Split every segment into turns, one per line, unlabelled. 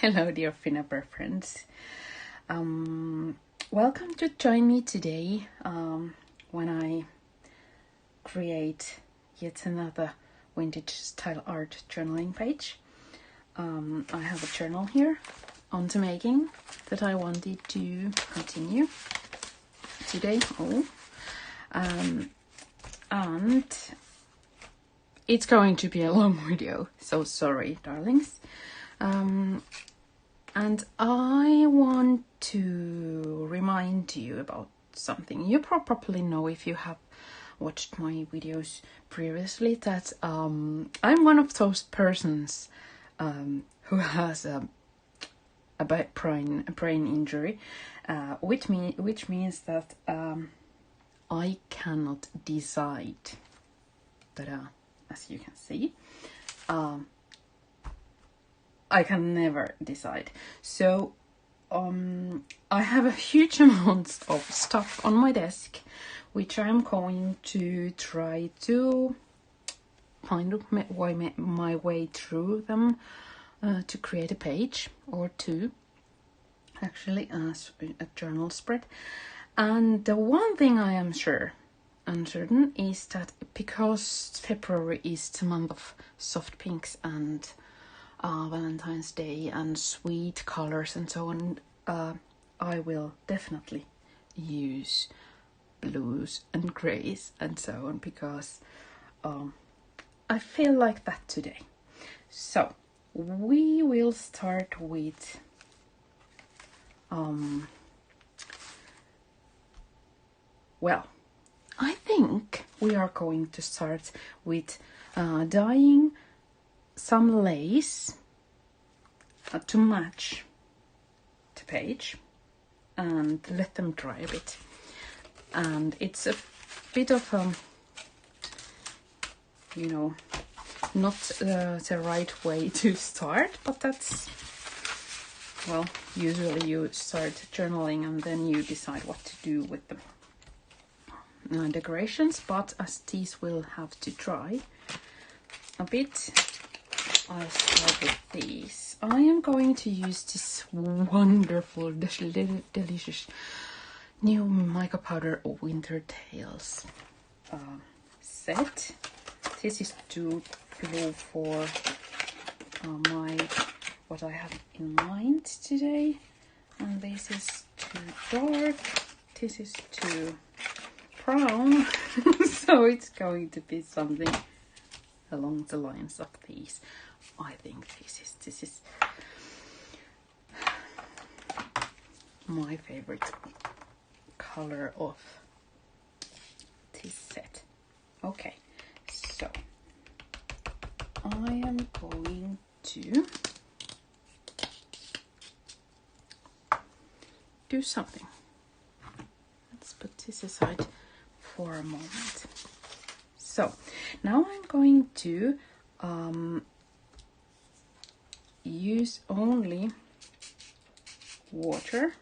Hello, dear Finnabair friends. Welcome to join me today when I create yet another vintage style art journaling page. I have a journal here on the making that I wanted to continue today. And it's going to be a long video, so sorry, darlings. And I want to remind you about something. You probably know if you have watched my videos previously that I'm one of those persons who has a brain injury, which means that I cannot decide. As you can see, I can never decide. So I have a huge amount of stuff on my desk, which I'm going to try to find my way through them to create a page or two, actually, as a journal spread. And the one thing I am uncertain is that because February is the month of soft pinks and Valentine's Day and sweet colors and so on, I will definitely use blues and greys and so on because I feel like that today. So we will start with I think we are going to start with dyeing some lace to match the page and let them dry a bit. And it's a bit of not the right way to start, but that's, well, usually you start journaling and then you decide what to do with the decorations, but as these will have to dry a bit, I'll start with these. I am going to use this wonderful, delicious new Mica Powder Winter Tales set. This is too blue for what I have in mind today, and this is too dark. This is too brown, so it's going to be something along the lines of these. I think this is my favorite color of this set. Okay, so I am going to do something. Let's put this aside for a moment. So now I'm going to use only water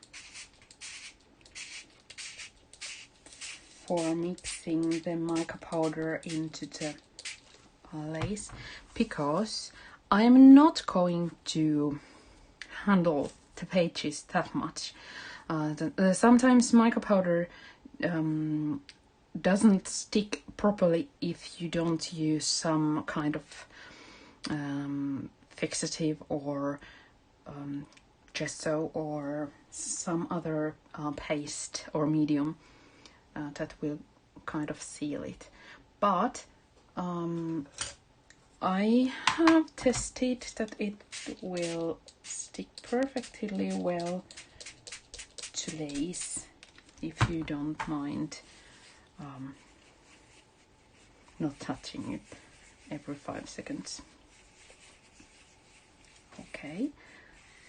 for mixing the mica powder into the lace, because I'm not going to handle the pages that much. Sometimes mica powder doesn't stick properly if you don't use some kind of fixative or gesso or some other paste or medium that will kind of seal it. But I have tested that it will stick perfectly well to lace if you don't mind not touching it every 5 seconds. Okay,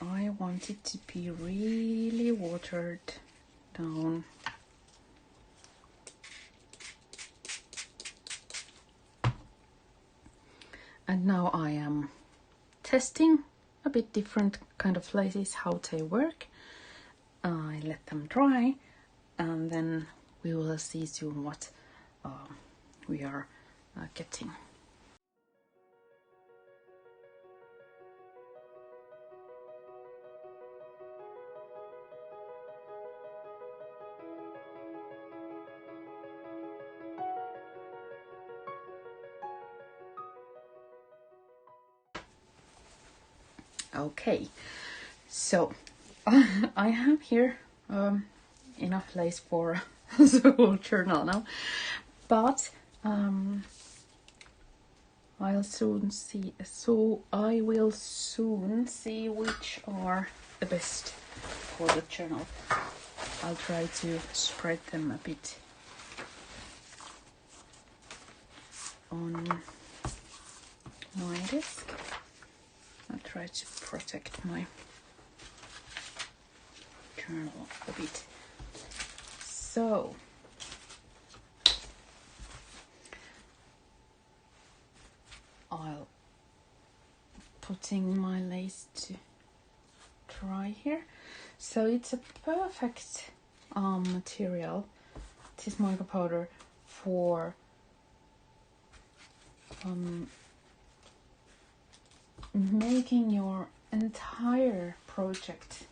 I want it to be really watered down. And now I am testing a bit different kind of laces, how they work. I let them dry, and then we will see soon what we are getting. Okay, so I have here enough lace for the whole journal now, but I'll soon see. So I will soon see which are the best for the journal. I'll try to spread them a bit on my desk. I'll try to protect my journal a bit. So I'll putting my lace to dry here. So it's a perfect material. This mica powder for making your entire project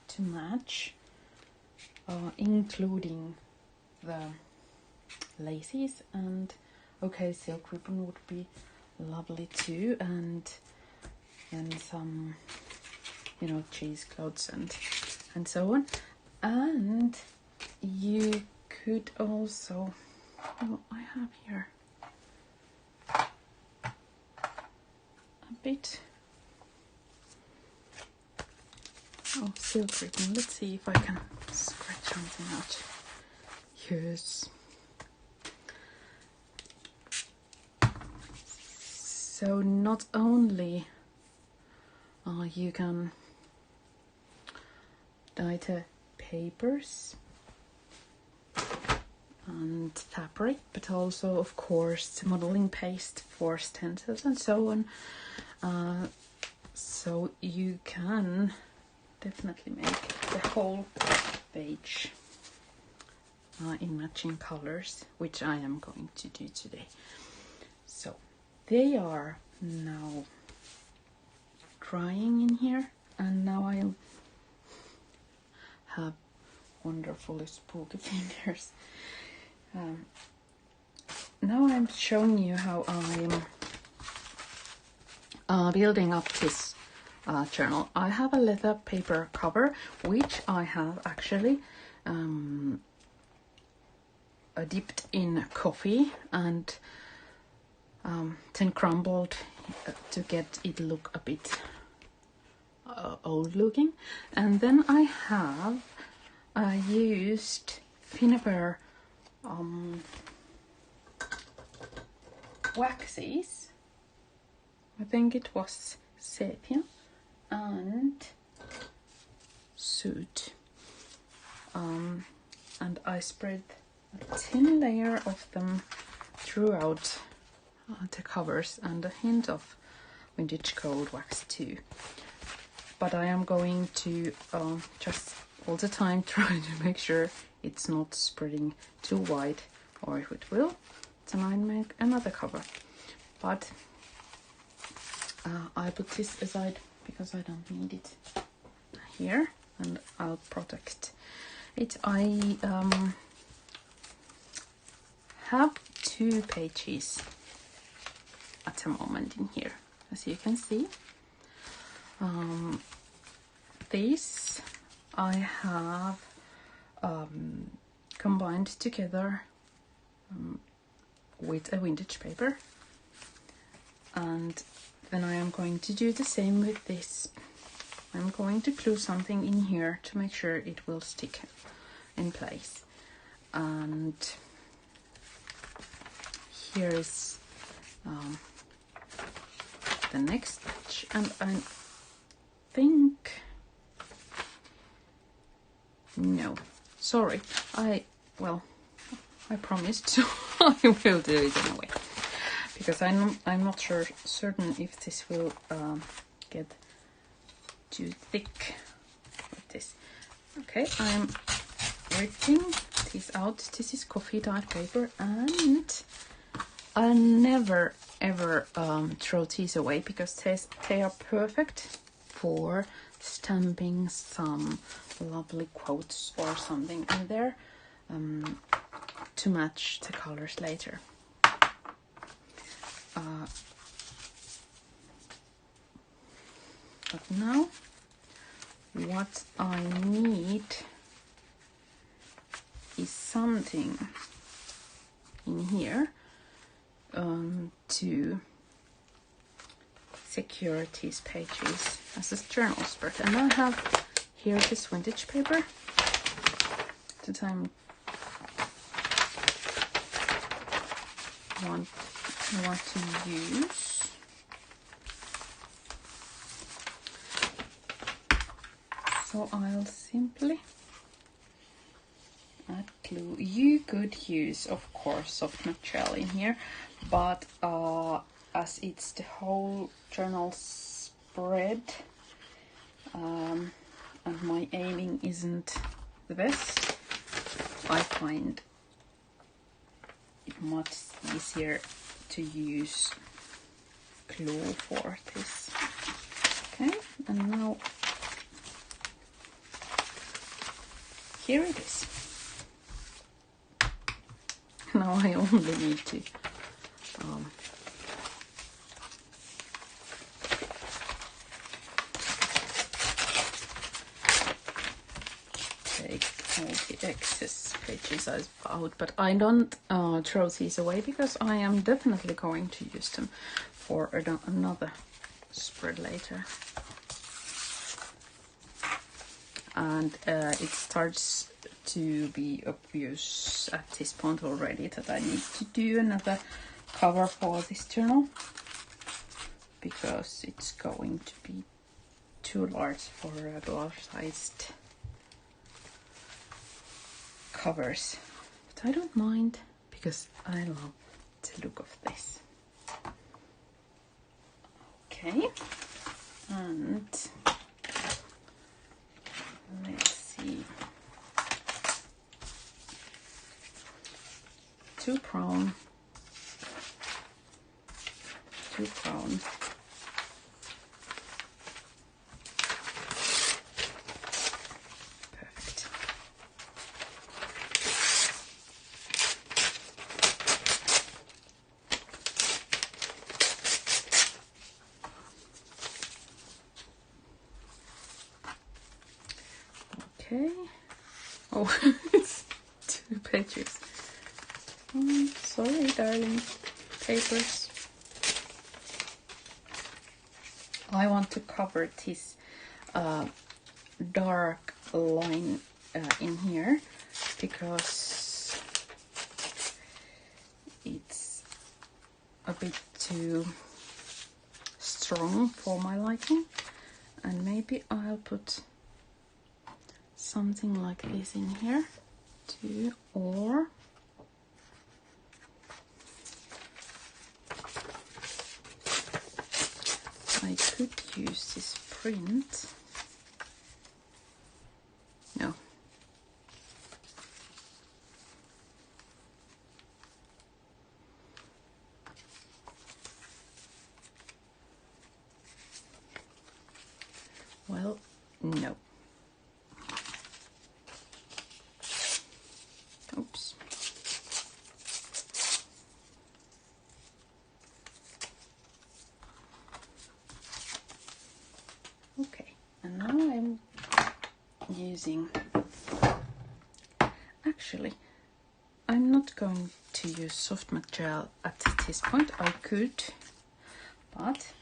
to match, including the laces, and okay, silk ribbon would be lovely too, and some, you know, cheesecloths and so on. And you could also, well, I have here a bit of silk ribbon. Let's see if I can scratch something out. Yes. So not only you can dye the papers and fabric, but also of course modeling paste for stencils and so on. So you can definitely make the whole page in matching colors, which I am going to do today. So they are now drying in here, and now I'll have wonderfully spooky fingers. Now I'm showing you how I'm building up this journal. I have a leather paper cover, which I have actually dipped in coffee and then crumbled to get it look a bit old looking. And then I have used Finnabair waxes. I think it was sepia and soot, and I spread a thin layer of them throughout the covers, and a hint of vintage gold wax too. But I am going to just all the time try to make sure it's not spreading too wide, or if it will, then I make another cover. But I put this aside because I don't need it here, and I'll protect it. I have 2 pages at the moment in here, as you can see. This I have combined together with a vintage paper, and then I am going to do the same with this. I'm going to glue something in here to make sure it will stick in place. And here is the next batch, and I think, no, sorry, I promised, so I will do it anyway, because I'm not certain if this will get too thick with this. Okay, I'm ripping this out. This is coffee dyed paper, and I'll never ever throw these away, because they are perfect for stamping some lovely quotes or something in there to match the colors later. But now what I need is something in here to secure these pages as a journal spread. And I have here this vintage paper that I want to use. So I'll simply add glue. You could use, of course, soft material in here, but as it's the whole journal spread, and my aiming isn't the best, I find it much easier to use glue for this. Okay, and now here it is. Now I only need to take all the excess pages out, but I don't throw these away because I am definitely going to use them for another spread later. And it starts to be obvious at this point already that I need to do another cover for this journal, because it's going to be too large for regular sized covers. But I don't mind, because I love the look of this. Okay, and let's see. 2 brown. Perfect. Okay. Oh, it's 2 pages. Sorry, darling. Papers. I want to cover this dark line in here because it's a bit too strong for my liking, and maybe I'll put something like this in here too, or I could use this print. No. Well, no. Oops. Okay, and now I'm using, actually, I'm not going to use soft material at this point. I could, but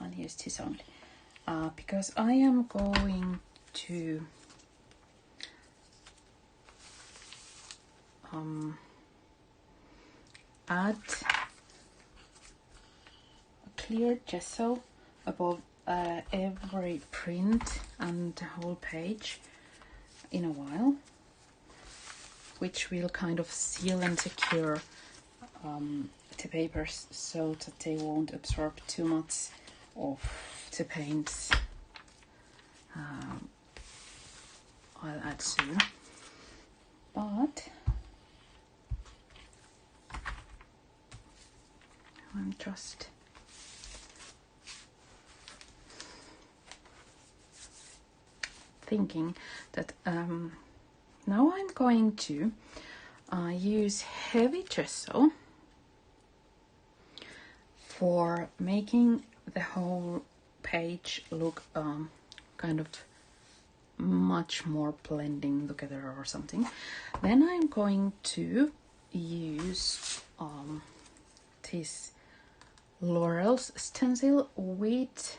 I'll use this only, because I am going to add a clear gesso above every print and the whole page in a while, which will kind of seal and secure the papers so that they won't absorb too much of the paints I'll add soon. But I'm just thinking that now I'm going to use heavy gesso for making the whole page look kind of much more blending together or something. Then I'm going to use this Laurel's stencil with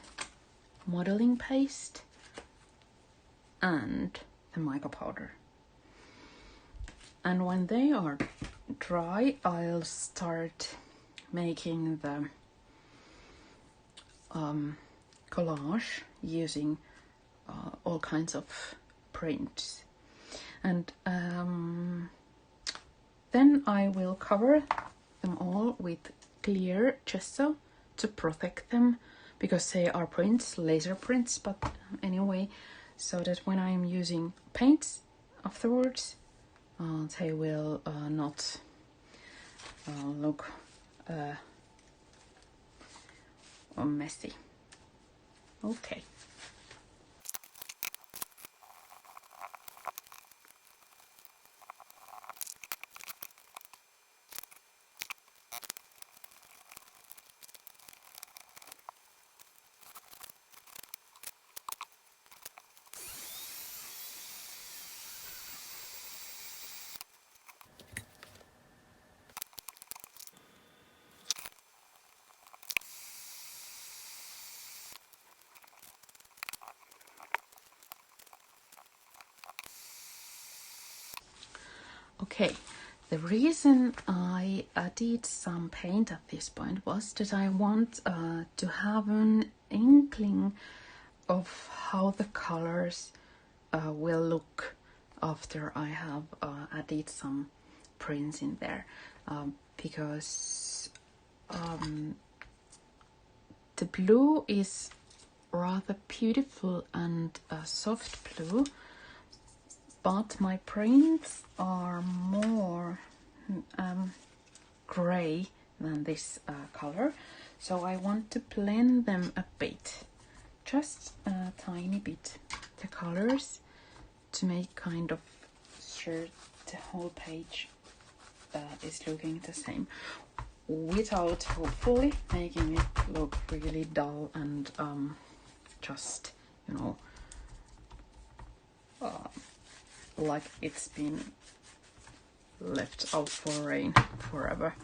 modeling paste and the mica powder. And when they are dry, I'll start making the collage using all kinds of prints. And then I will cover them all with clear gesso to protect them, because they are prints, laser prints, but anyway, so that when I'm using paints afterwards, they will not look messy. Okay. Okay, the reason I added some paint at this point was that I want to have an inkling of how the colors will look after I have added some prints in there, because the blue is rather beautiful and soft blue, but my prints are more gray than this color, so I want to blend them a bit, just a tiny bit, the colors, to make kind of sure the whole page is looking the same, without hopefully making it look really dull and just, you know, like it's been left out for rain forever.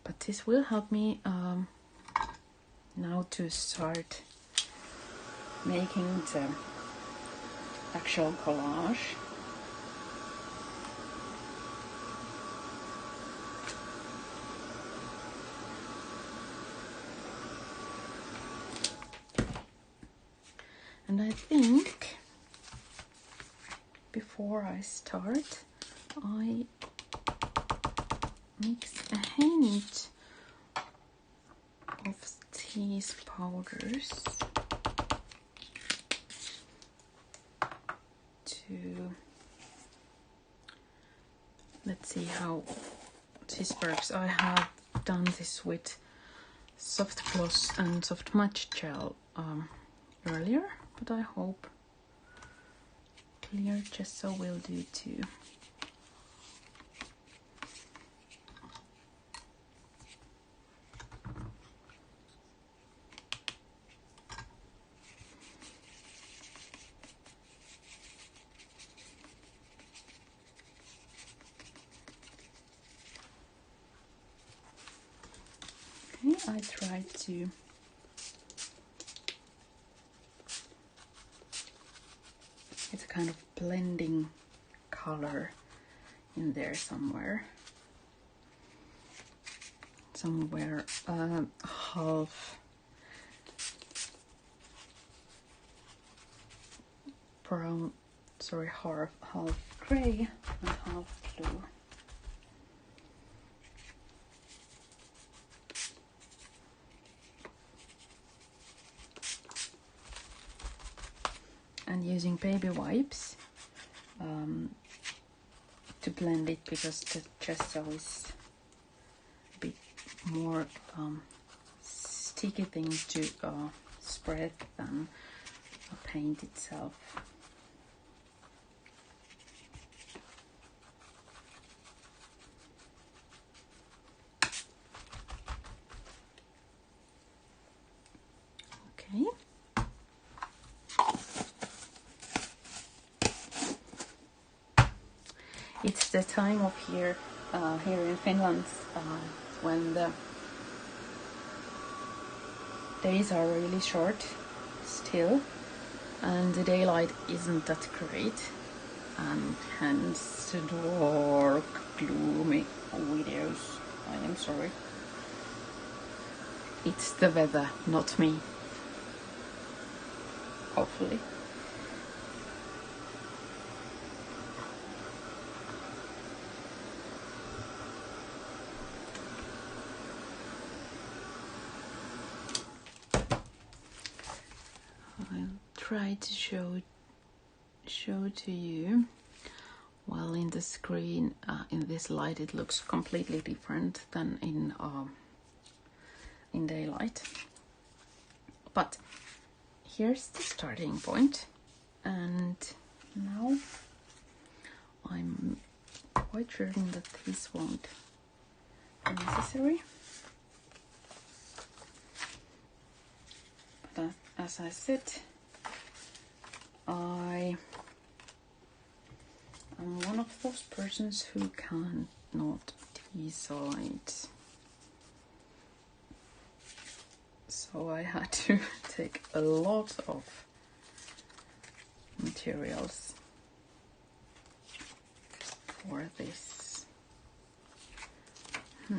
But this will help me now to start making the actual collage. And I think before I start, I mix a hint of these powders to, let's see how this works. I have done this with soft gloss and soft match gel earlier, but I hope clear gesso will do too. Okay, I try to it's a kind of blending color in there somewhere half brown, sorry, half gray and half blue. And using baby wipes to blend it, because the gesso is a bit more sticky thing to spread than the paint itself. It's the time of year here in Finland when the days are really short still, and the daylight isn't that great, and hence the dark, gloomy videos. I am sorry. It's the weather, not me. Hopefully. I'll try to show to you. Well, in the screen, in this light, it looks completely different than in daylight. But here's the starting point, and now I'm quite certain that this won't be necessary. But as I said, I am one of those persons who cannot decide. So I had to take a lot of materials for this. I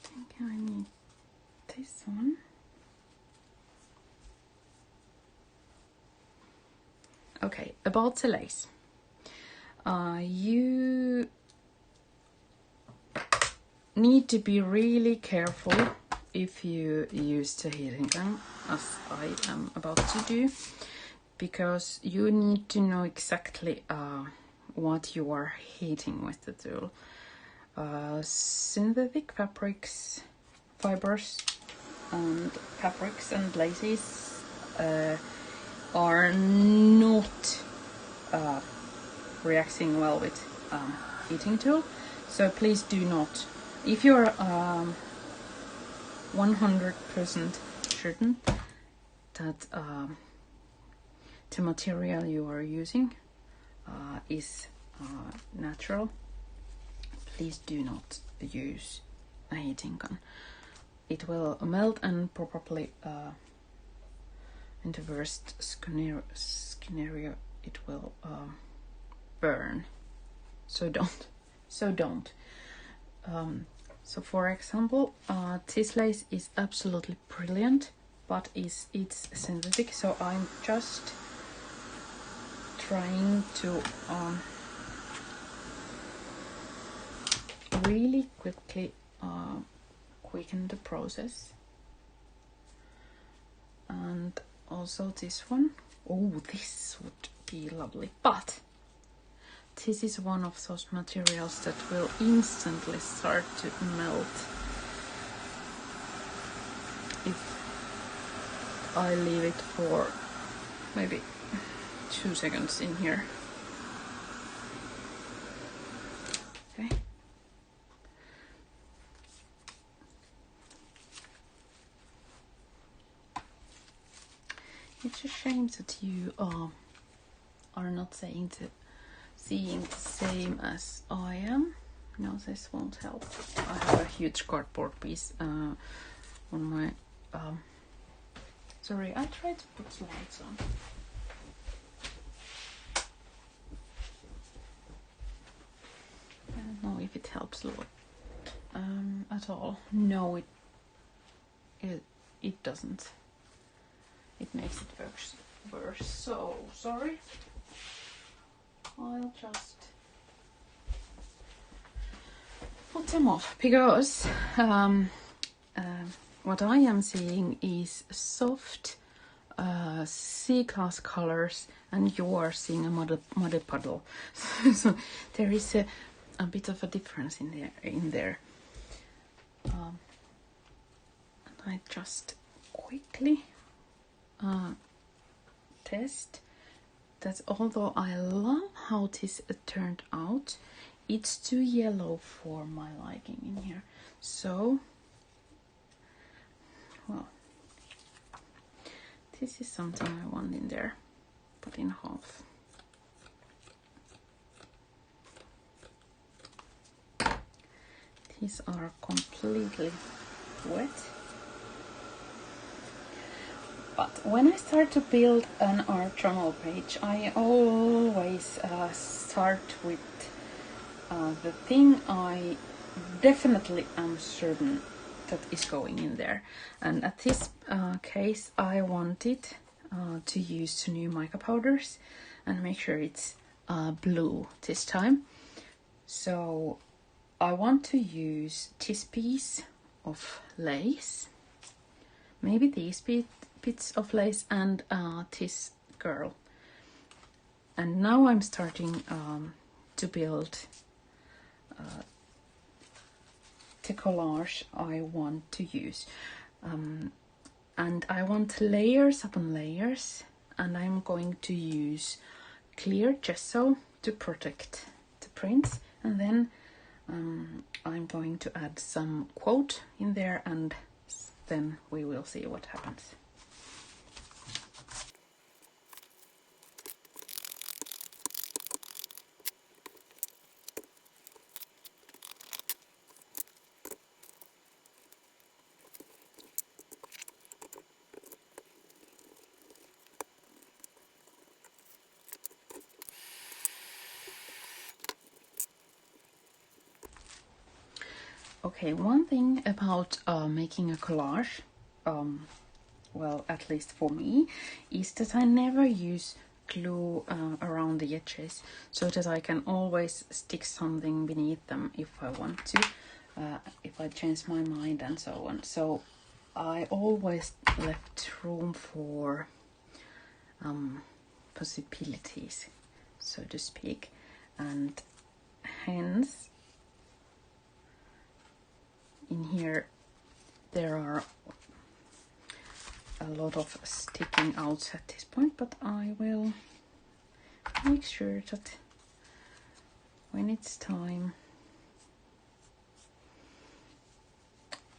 think I need this one. Okay, about the lace. You need to be really careful if you use the heating gun, as I am about to do, because you need to know exactly what you are heating with the tool. Synthetic fibers and fabrics and laces are not reacting well with heating tool, so please do not. If you're 100% certain that the material you are using is natural, please do not use a heating gun. It will melt and probably in the worst scenario it will burn. So don't. So for example, this lace is absolutely brilliant, but it's synthetic, so I'm just trying to really quickly quicken the process. And also this one. Oh, this would be lovely, but this is one of those materials that will instantly start to melt if I leave it for maybe 2 seconds in here. Okay. It's a shame that you are not seeing the same as I am. No, this won't help. I have a huge cardboard piece on my. Sorry, I tried to put the lights on. I don't know if it helps a lot at all. No, it doesn't. It makes it worse. So sorry. I'll just put them off, because what I am seeing is soft sea-glass colors, and you are seeing a muddy puddle. So there is a bit of a difference in there. And I just quickly test that although I love how this turned out, it's too yellow for my liking in here. So, well, this is something I want in there, but in half. These are completely wet. But when I start to build an art journal page, I always start with the thing I definitely am certain that is going in there. And at this case, I wanted to use the new mica powders and make sure it's blue this time. So I want to use this piece of lace, maybe these bits of lace, and this girl. And now I'm starting to build the collage I want to use. And I want layers upon layers, and I'm going to use clear gesso to protect the prints, and then I'm going to add some quote in there, and then we will see what happens. Okay, one thing about making a collage, well, at least for me, is that I never use glue around the edges, so that I can always stick something beneath them if I want to, if I change my mind and so on. So I always left room for possibilities, so to speak, and hence in here there are a lot of sticking out at this point, but I will make sure that when it's time,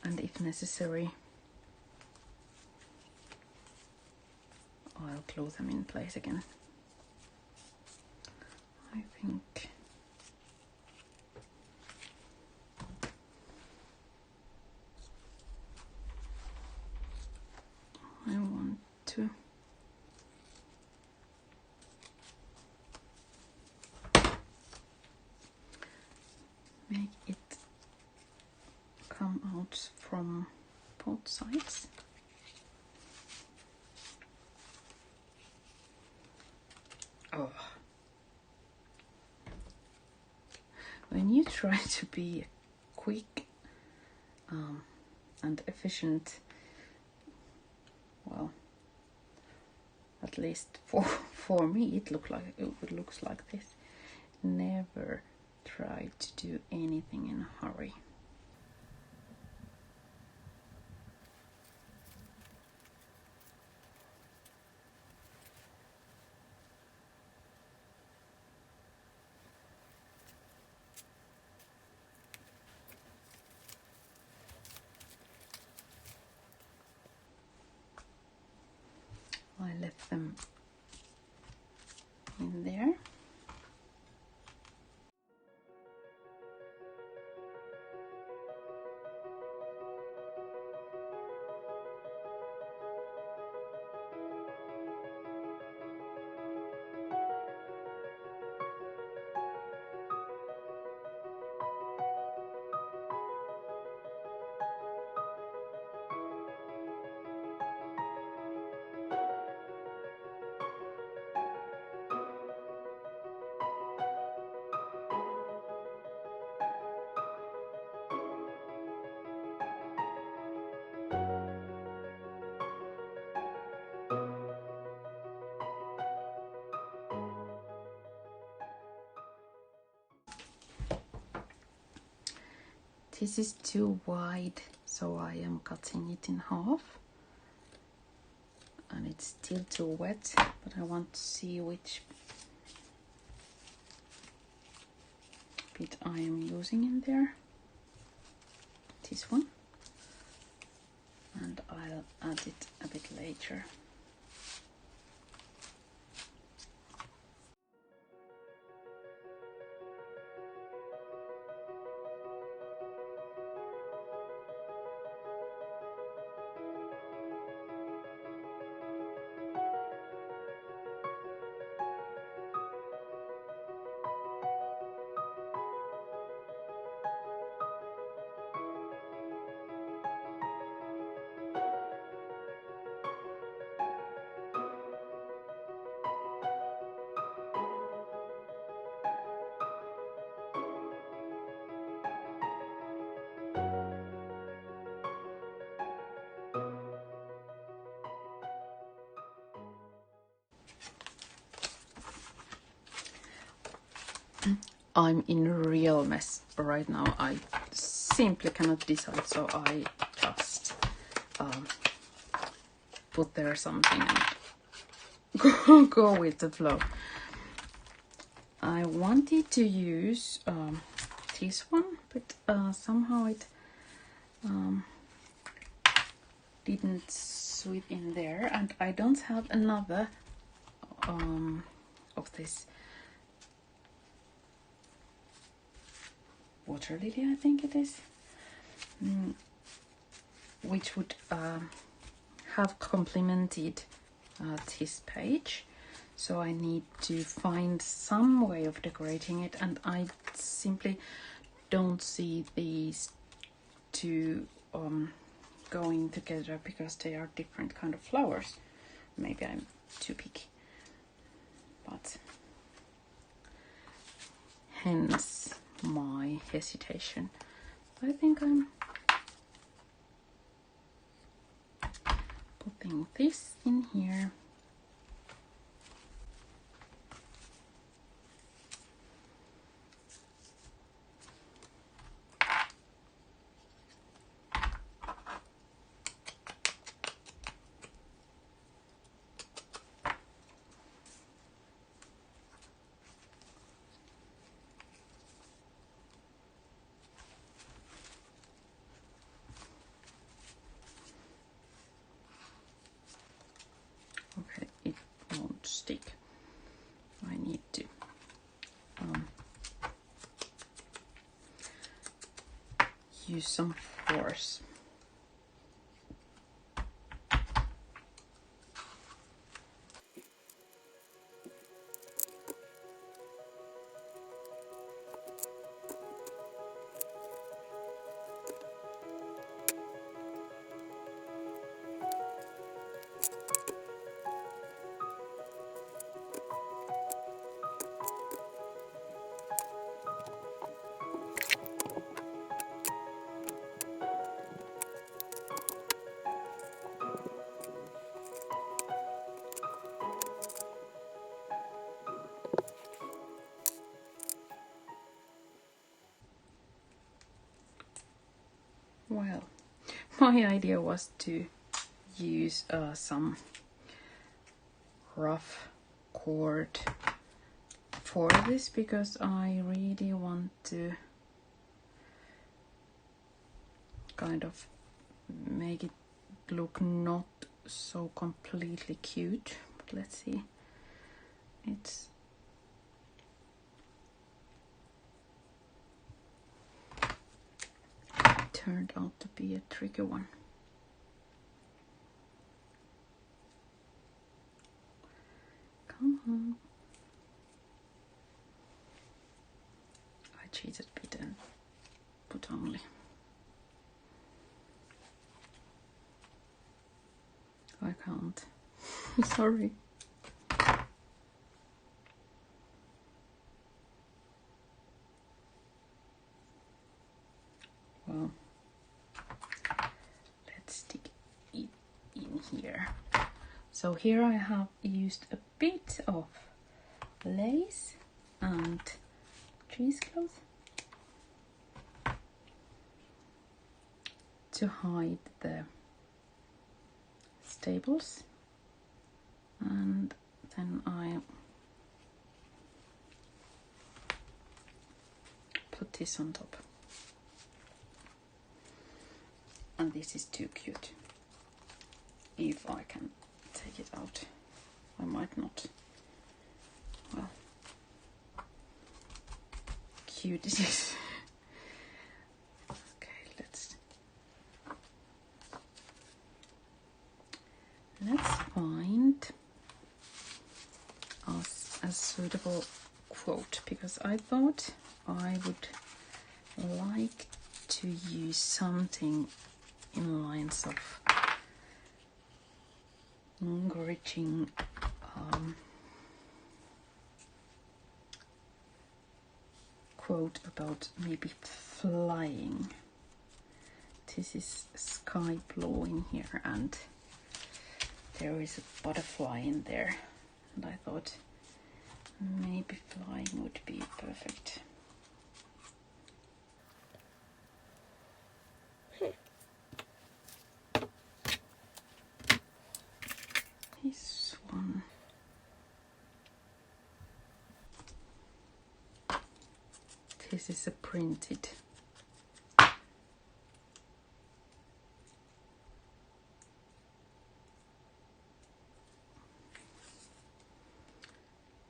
and if necessary, I'll glue them in place again. I think I want to make it come out from both sides. Oh. When you try to be quick and efficient, well, at least for me it looks like this. Never try to do anything in a hurry. I left them in there. This is too wide, so I am cutting it in half. And it's still too wet, but I want to see which bit I am using in there. This one. And I'll add it a bit later. I'm in a real mess right now. I simply cannot decide, so I just put there something and go with the flow. I wanted to use this one, but somehow it didn't sweep in there, and I don't have another of this water lily, I think it is, which would have complemented this page. So I need to find some way of decorating it, and I simply don't see these two going together because they are different kind of flowers. Maybe I'm too picky, but hence my hesitation. I think I'm putting this in here. Okay, it won't stick. I need to use some force. Well, my idea was to use some rough cord for this because I really want to kind of make it look not so completely cute. But let's see. It's turned out to be a tricky one. Come on. I cheated a bit and put only. I can't. Sorry. Well, let's stick it in here. So here I have used a bit of lace and cheesecloth to hide the staples, and then I put this on top. And this is too cute. If I can take it out, I might not. Well, cute is it? Okay, let's find us a suitable quote, because I thought I would like to use something in lines of encouraging quote about maybe flying. This is sky blue in here and there is a butterfly in there, and I thought maybe flying would be perfect. this one. This is a printed.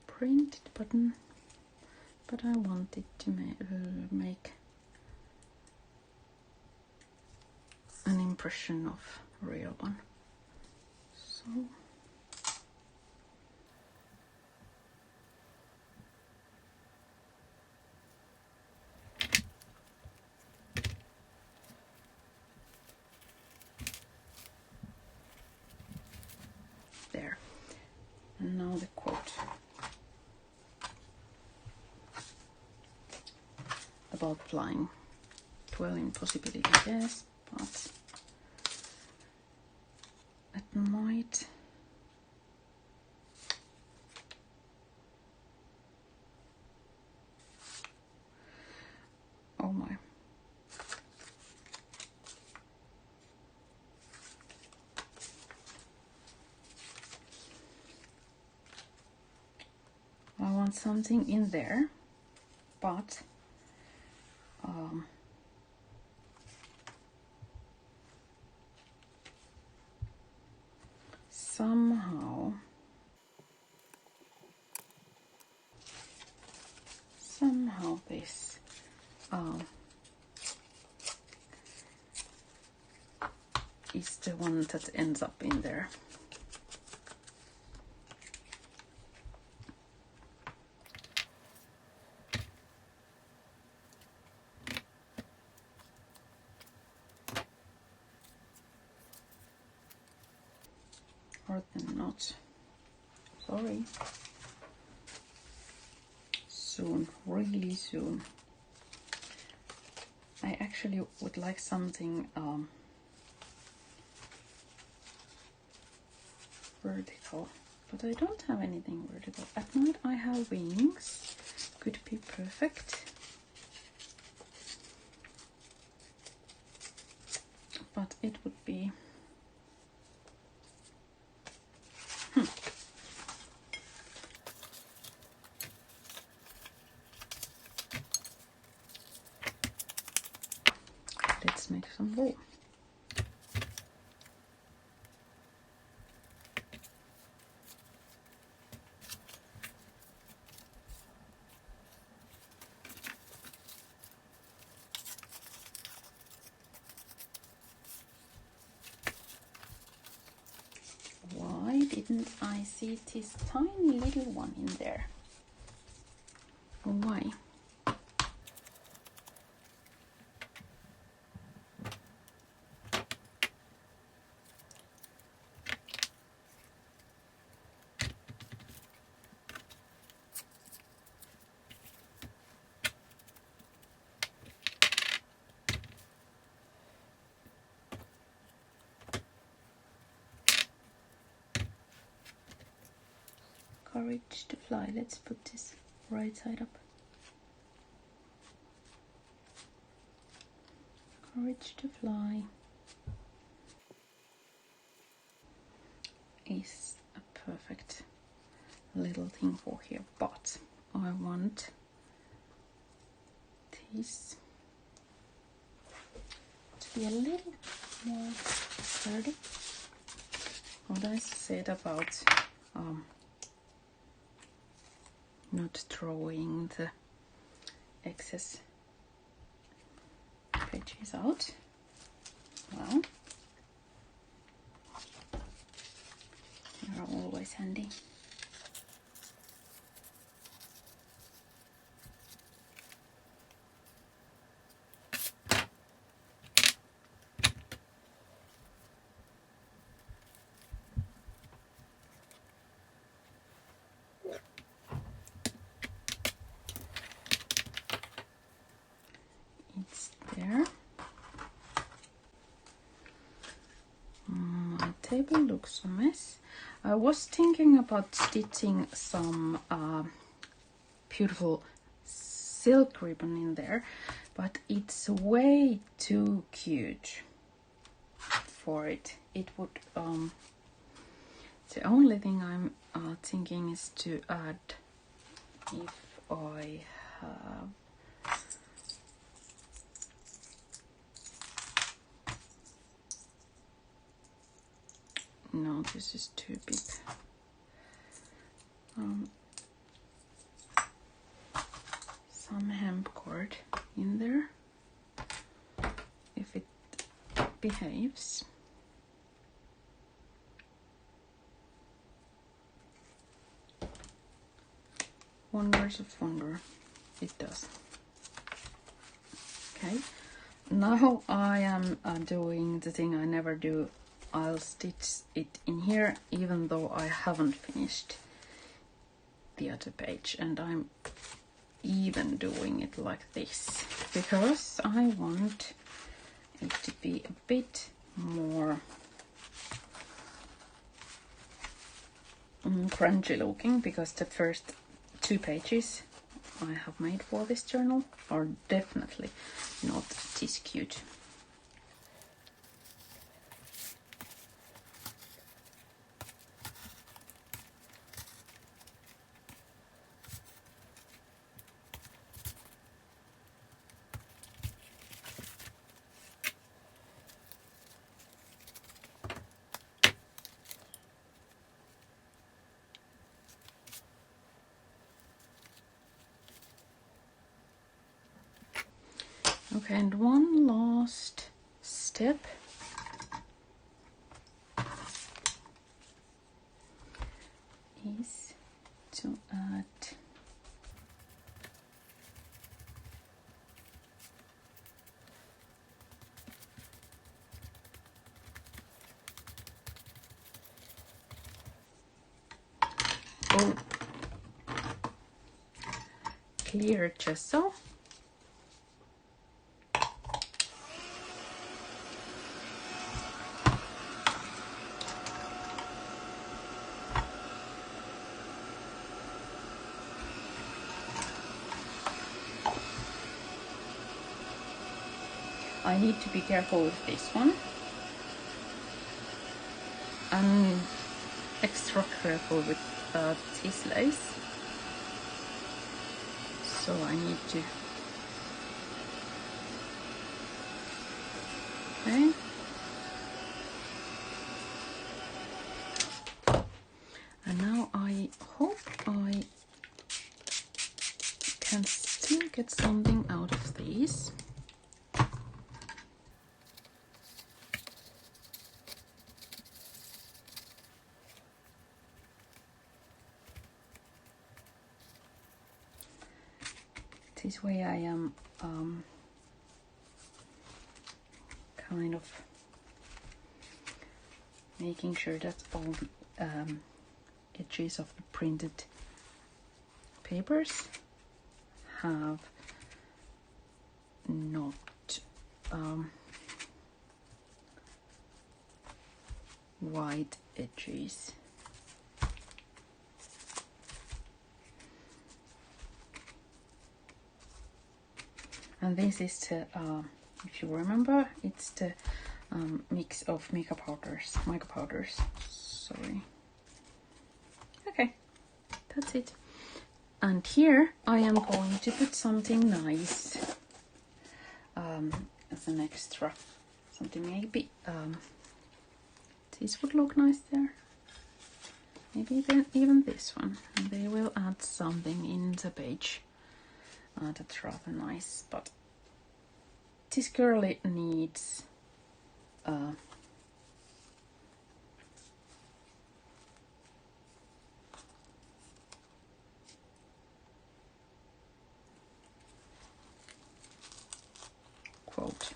Printed button, but I wanted to make an impression of a real one. So there. And now the quote about flying. Dwell in possibility, yes, but it might. Oh my. I want something in there, but somehow this is the one that ends up in there. Or then not. Sorry. Soon, really soon. I actually would like something vertical, but I don't have anything vertical. At night I have wings, could be perfect. But it would be let's make some wool. Why didn't I see this tiny little one in there? Why? Courage to fly. Let's put this right side up. Courage to fly is a perfect little thing for here, but I want this to be a little more sturdy. What I said about not throwing the excess pages out. Well, they are always handy. It's there. My table looks a mess. I was thinking about stitching some beautiful silk ribbon in there, but it's way too cute for it. It would The only thing I'm thinking is to add, if I have no, this is too big. Some hemp cord in there, if it behaves. Wonders of wonder, it does. Okay, now I am doing the thing I never do. I'll stitch it in here, even though I haven't finished the other page, and I'm even doing it like this because I want it to be a bit more crunchy looking, because the first 2 pages I have made for this journal are definitely not this cute. Okay, and one last step is to add clear gesso. I need to be careful with this one, and extra careful with this lace. So I need to. Okay. And now I hope I can still get something out of these. This way I am kind of making sure that all the edges of the printed papers have not white edges. And this is the, if you remember, it's the mix of Mica Powders. Sorry. Okay, that's it. And here I am going to put something nice as an extra. Something maybe this would look nice there. Maybe then even this one. And they will add something in the page. That's rather nice, but this girlie needs quote.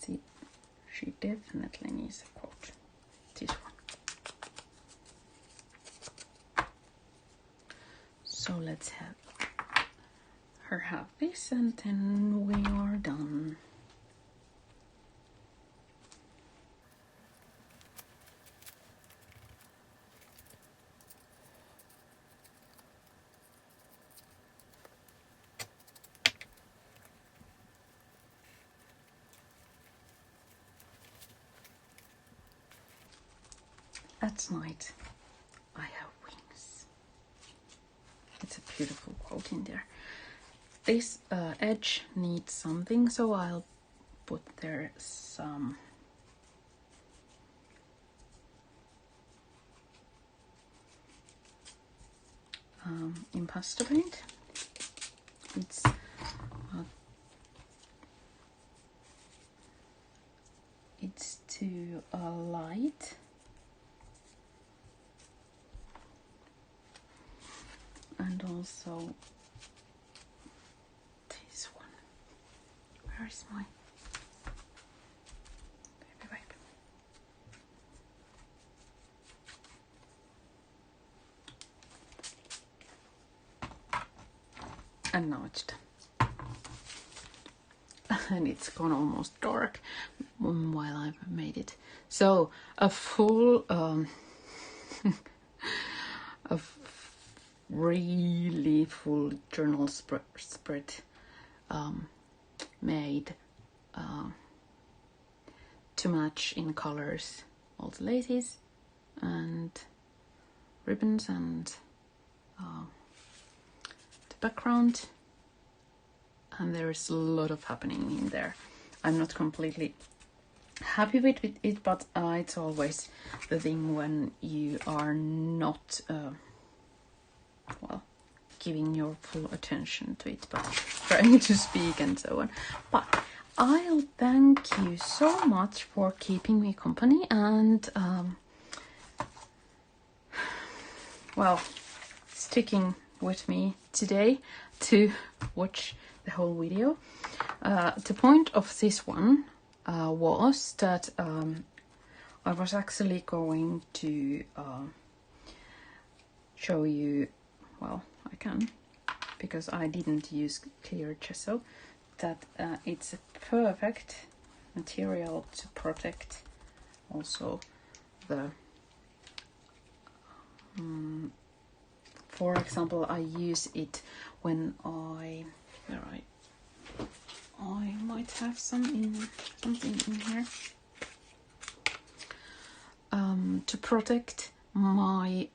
See, she definitely needs a quote. This one. So let's have her have this, and then we are done. At night I have wings. It's a beautiful quote in there. This edge needs something, so I'll put there some impasto paint. It's too light. And also this one. Where is my baby wipe? And now it's done. And it's gone almost dark while I've made it. So a full, a really full journal spread made to match in colors all the laces and ribbons and the background. And there's a lot of happening in there. I'm not completely happy with it, but it's always the thing when you are not well, giving your full attention to it, but trying to speak and so on. But I'll thank you so much for keeping me company and well, sticking with me today to watch the whole video. The point of this one was that I was actually going to show you, well, I can, because I didn't use clear gesso, that it's a perfect material to protect also the for example, I use it when I might have something in here to protect my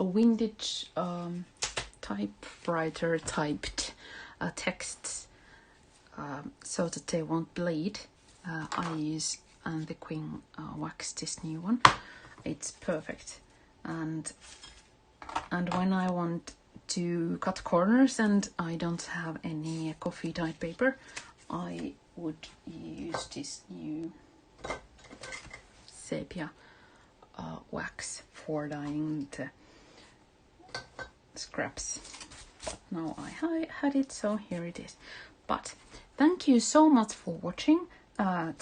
vintage typewriter typed texts so that they won't bleed. I use the Queen wax, this new one. It's perfect, and when I want to cut corners and I don't have any coffee dyed paper, I would use this new sepia wax for dyeing the scraps. But now I had it, so here it is. But thank you so much for watching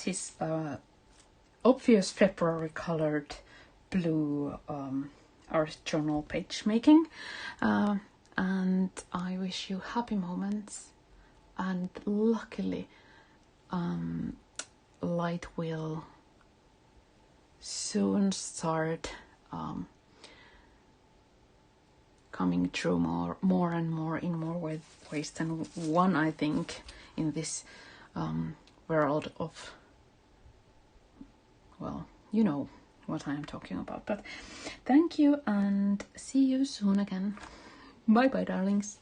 this obvious February colored blue art journal page making, and I wish you happy moments, and luckily light will soon start coming through more and more in more ways than one, I think, in this world of, well, you know what I am talking about. But thank you and see you soon again. Bye bye, darlings.